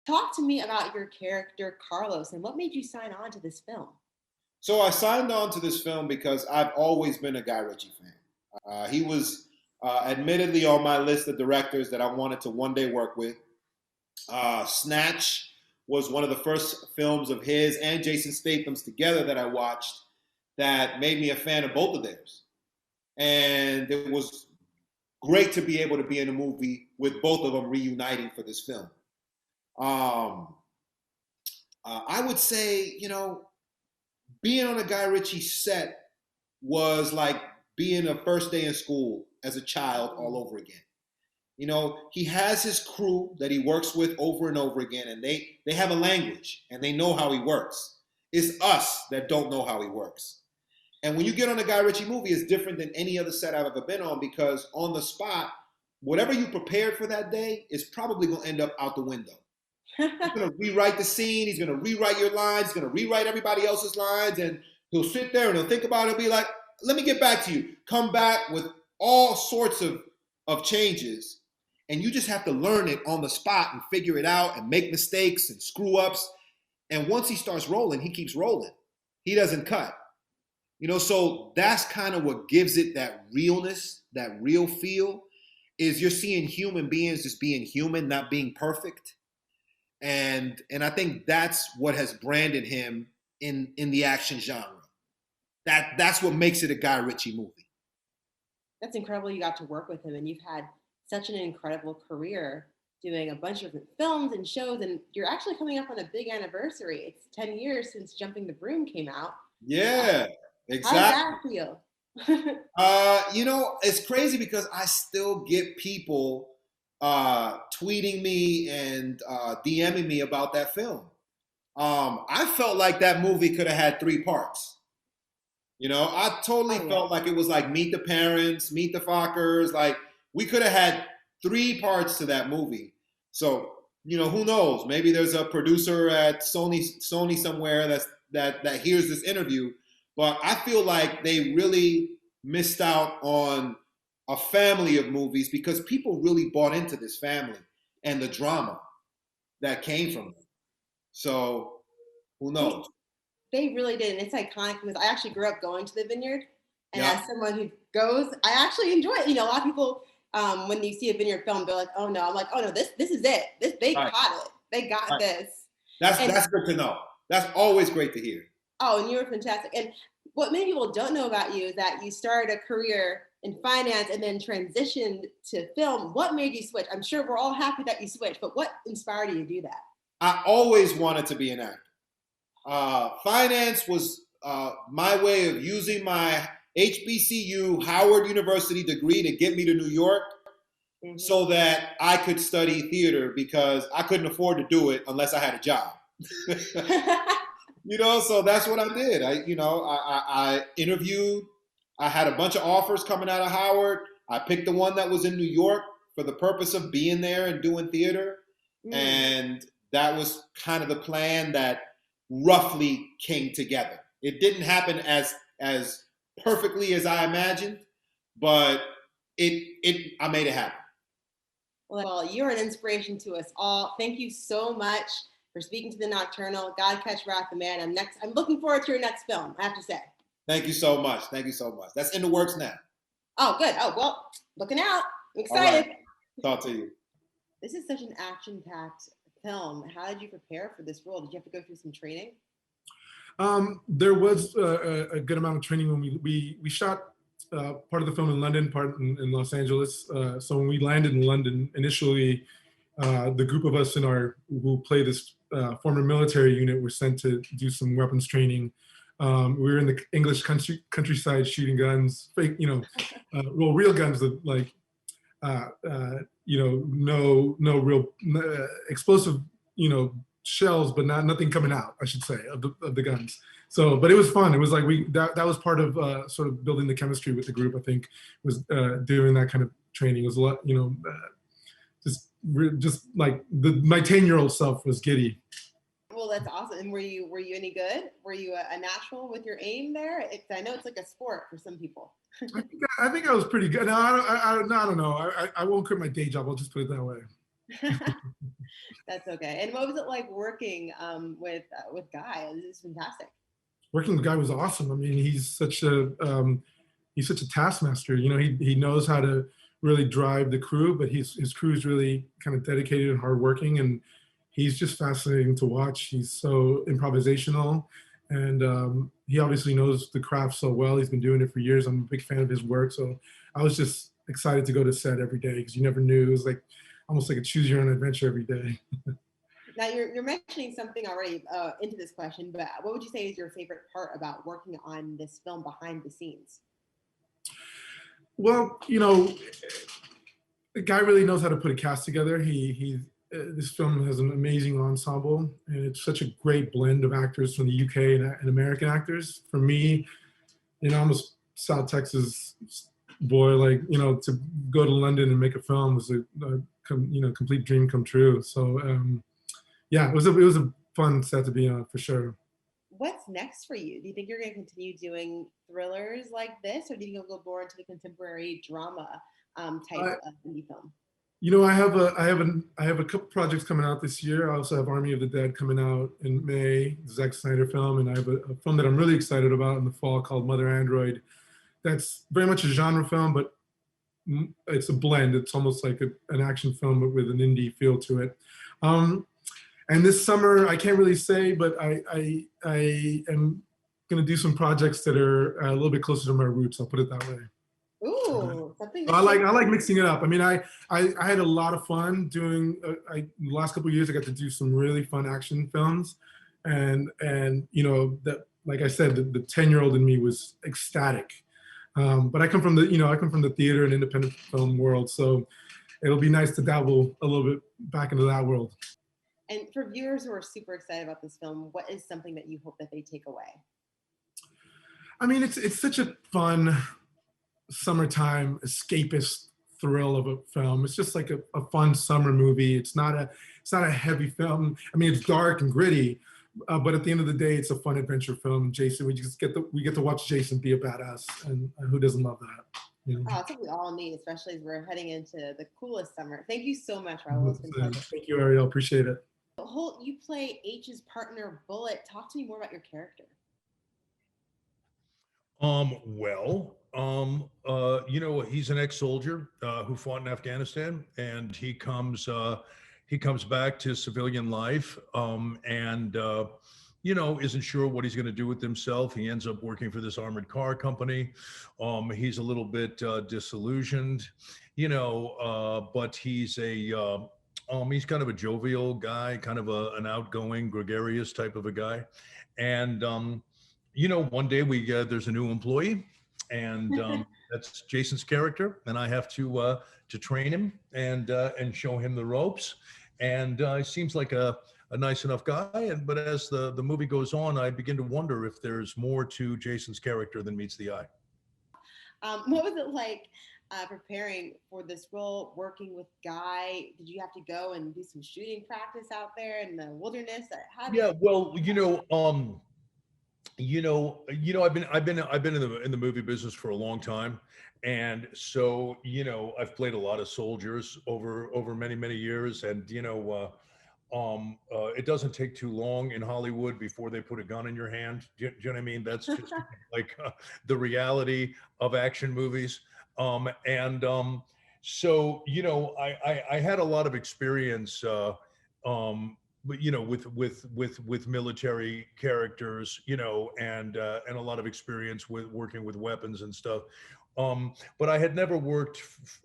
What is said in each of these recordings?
Talk to me about your character, Carlos, and what made you sign on to this film? So I signed on to this film because I've always been a Guy Ritchie fan. He was admittedly on my list of directors that I wanted to one day work with. Snatch was one of the first films of his and Jason Statham's together that I watched that made me a fan of both of theirs. And it was great to be able to be in a movie with both of them reuniting for this film. Um, I would say, being on a Guy Ritchie set was like being a first day in school as a child all over again. He has his crew that he works with over and over again, and they have a language and they know how he works. It's us that don't know how he works. And when you get on a Guy Ritchie movie, it's different than any other set I've ever been on because on the spot, whatever you prepared for that day is probably going to end up out the window. He's going to rewrite the scene. He's going to rewrite your lines. He's going to rewrite everybody else's lines. And he'll sit there and he'll think about it and be like, let me get back to you. Come back with all sorts of changes. And you just have to learn it on the spot and figure it out and make mistakes and screw ups. And once he starts rolling, he keeps rolling. He doesn't cut. So that's kind of what gives it that realness, that real feel, is you're seeing human beings just being human, not being perfect. And I think that's what has branded him in the action genre. That's what makes it a Guy Ritchie movie. That's incredible you got to work with him, and you've had such an incredible career doing a bunch of different films and shows, and you're actually coming up on a big anniversary. It's 10 years since Jumping the Broom came out. Yeah, exactly. How does that feel? It's crazy because I still get people tweeting me and DMing me about that film. I felt like that movie could have had 3 parts. I totally felt like it was like Meet the Parents, Meet the Fockers. Like we could have had 3 parts to that movie. So who knows? Maybe there's a producer at Sony somewhere that hears this interview. But I feel like they really missed out on a family of movies because people really bought into this family and the drama that came from it. So who knows? They really did, and it's iconic because I actually grew up going to the Vineyard, and as someone who goes, I actually enjoy it. A lot of people, when you see a Vineyard film, they're like, "Oh no!" I'm like, "Oh no, this is it. They caught it. They got this." That's good to know. That's always great to hear. Oh, and you were fantastic. And what many people don't know about you is that you started a career in finance and then transitioned to film. What made you switch? I'm sure we're all happy that you switched, but what inspired you to do that? I always wanted to be an actor. Finance was my way of using my HBCU, Howard University degree to get me to New York so that I could study theater because I couldn't afford to do it unless I had a job. So that's what I did. I interviewed. I had a bunch of offers coming out of Howard. I picked the one that was in New York for the purpose of being there and doing theater. And that was kind of the plan that roughly came together. It didn't happen as perfectly as I imagined, but I made it happen. Well, you're an inspiration to us all. Thank you so much for speaking to the Nocturnal. God Catch Wrath the Man. I'm looking forward to your next film, I have to say. Thank you so much. Thank you so much. That's in the works now. Oh, good. Oh, well, looking out. I'm excited. Right. Talk to you. This is such an action-packed film. How did you prepare for this role? Did you have to go through some training? There was a good amount of training when we shot part of the film in London, part in Los Angeles. So when we landed in London, initially, the group of us who play this former military unit were sent to do some weapons training. We were in the English countryside shooting guns, fake, real guns that no real explosive, shells, but nothing coming out, I should say, of the guns. So, but it was fun. It was like that was part of sort of building the chemistry with the group. I think was doing that kind of training. It was a lot, just like my 10-year-old self was giddy. Well, that's awesome. And were you any good? Were you a natural with your aim there? I know it's like a sport for some people. I think I was pretty good. No, I don't know. I won't quit my day job. I'll just put it that way. That's okay. And what was it like working with Guy? This is fantastic. Working with Guy was awesome. I mean, he's such a taskmaster. You know, he knows how to really drive the crew, but his crew is really kind of dedicated and hardworking, and he's just fascinating to watch. He's so improvisational, and he obviously knows the craft so well. He's been doing it for years. I'm a big fan of his work, so I was just excited to go to set every day because you never knew. It was like almost like a choose your own adventure every day. Now you're mentioning something already into this question, but what would you say is your favorite part about working on this film behind the scenes? Well, you know, the guy really knows how to put a cast together. This film has an amazing ensemble, and it's such a great blend of actors from the UK and American actors. For me, you know, I'm a South Texas boy. Like, you know, to go to London and make a film was a complete dream come true. So yeah, it was a fun set to be on for sure. What's next for you? Do you think you're going to continue doing thrillers like this, or do you think you'll go more into the contemporary drama type of indie film? You know, I have a couple projects coming out this year. I also have Army of the Dead coming out in May, the Zack Snyder film, and I have a film that I'm really excited about in the fall called Mother Android. That's very much a genre film, but it's a blend. It's almost like an action film, but with an indie feel to it. And this summer, I can't really say, but I am going to do some projects that are a little bit closer to my roots. I'll put it that way. Ooh, something. I like mixing it up. I mean, I had a lot of fun doing. The last couple of years, I got to do some really fun action films, and you know that, like I said, the 10-year-old in me was ecstatic. But I come from the theater and independent film world, so it'll be nice to dabble a little bit back into that world. And for viewers who are super excited about this film, what is something that you hope that they take away? I mean, it's such a fun summertime escapist thrill of a film. It's just like a fun summer movie. It's not a heavy film. I mean, it's dark and gritty, but at the end of the day, it's a fun adventure film. Jason, we get to watch Jason be a badass, and who doesn't love that? You know? Oh, that's what we all need, especially as we're heading into the coolest summer. Thank you so much, Raúl. It's been a pleasure. Thank you, Ariel. Appreciate it. Holt, you play H's partner, Bullet. Talk to me more about your character. You know, he's an ex-soldier who fought in Afghanistan, and he comes back to civilian life, and you know, isn't sure what he's going to do with himself. He ends up working for this armored car company. He's a little bit disillusioned, you know, but he's he's kind of a jovial guy, kind of an outgoing, gregarious type of a guy, and you know, one day there's a new employee, and that's Jason's character, and I have to train him and show him the ropes, and he seems like a nice enough guy, but as the movie goes on, I begin to wonder if there's more to Jason's character than meets the eye. What was it like preparing for this role, working with Guy? Did you have to go and do some shooting practice out there in the wilderness? Well, I've been in the movie business for a long time, and so, you know, I've played a lot of soldiers over many years, and you know, it doesn't take too long in Hollywood before they put a gun in your hand. Do you know what I mean? That's just like the reality of action movies. So, you know, I had a lot of experience, but you know, with military characters, you know, and a lot of experience with working with weapons and stuff. But I had never worked.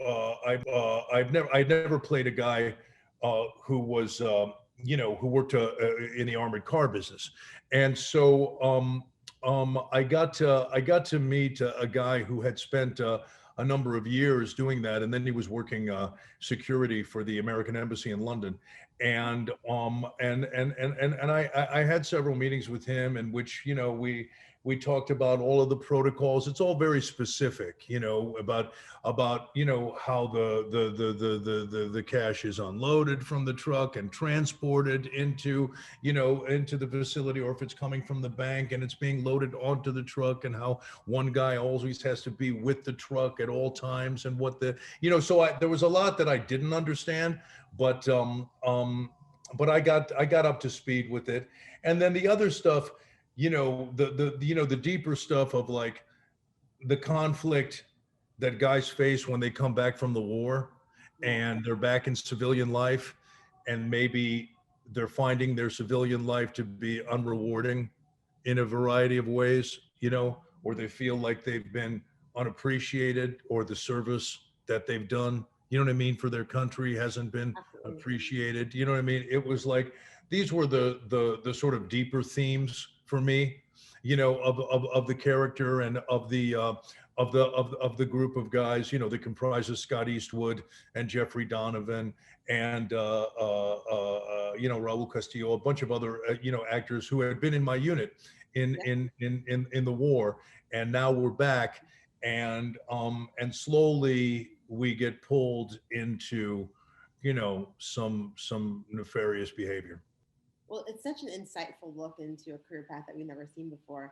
I'd never played a guy who was, you know, who worked in the armored car business, and so I got to meet a guy who had spent a number of years doing that, and then he was working security for the American Embassy in London, and I had several meetings with him in which, you know, we We talked about all of the protocols. It's all very specific, about how the cash is unloaded from the truck and transported into the facility, or if it's coming from the bank and it's being loaded onto the truck, and how one guy always has to be with the truck at all times, and what there was a lot that I didn't understand, but I got up to speed with it. And then the other stuff, the deeper stuff of like the conflict that guys face when they come back from the war and they're back in civilian life, and maybe they're finding their civilian life to be unrewarding in a variety of ways, or they feel like they've been unappreciated, or the service that they've done, for their country hasn't been appreciated. It was like, these were the sort of deeper themes for me, of the character and of the group of guys, that comprises Scott Eastwood and Jeffrey Donovan and Raúl Castillo, a bunch of other actors who had been in my unit in the war, and now we're back, and slowly we get pulled into some nefarious behavior. Well, it's such an insightful look into a career path that we've never seen before.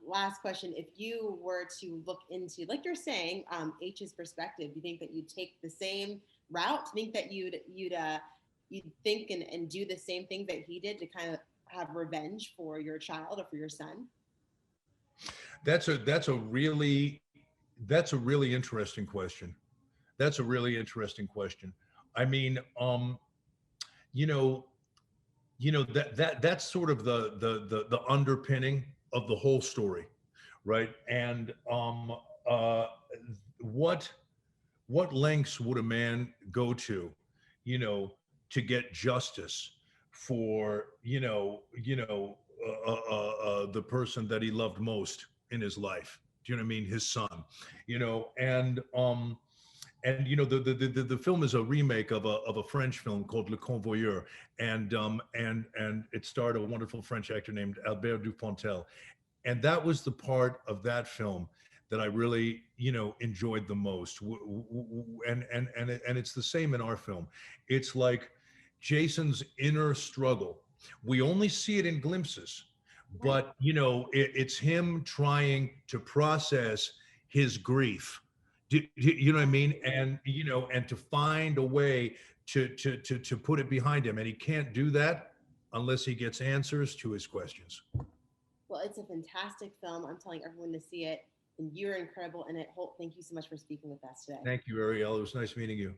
Last question: if you were to look into, like you're saying, H's perspective, do you think that you'd take the same route? Do you think that you'd think and do the same thing that he did to kind of have revenge for your child or for your son? That's a really interesting question. That's a really interesting question. I mean, that's sort of the underpinning of the whole story, right? And what lengths would a man go to get justice for the person that he loved most in his life? Do you know what I mean? His son, and the film is a remake of a French film called Le Convoyeur, and it starred a wonderful French actor named Albert Dupontel, and that was the part of that film that I really enjoyed the most. And it's the same in our film. It's like Jason's inner struggle. We only see it in glimpses, but it's him trying to process his grief. You know what I mean? And and to find a way to put it behind him, and he can't do that unless he gets answers to his questions. Well, it's a fantastic film. I'm telling everyone to see it, and you're incredible in it. Holt, thank you so much for speaking with us today. Thank you, Ariel. It was nice meeting you.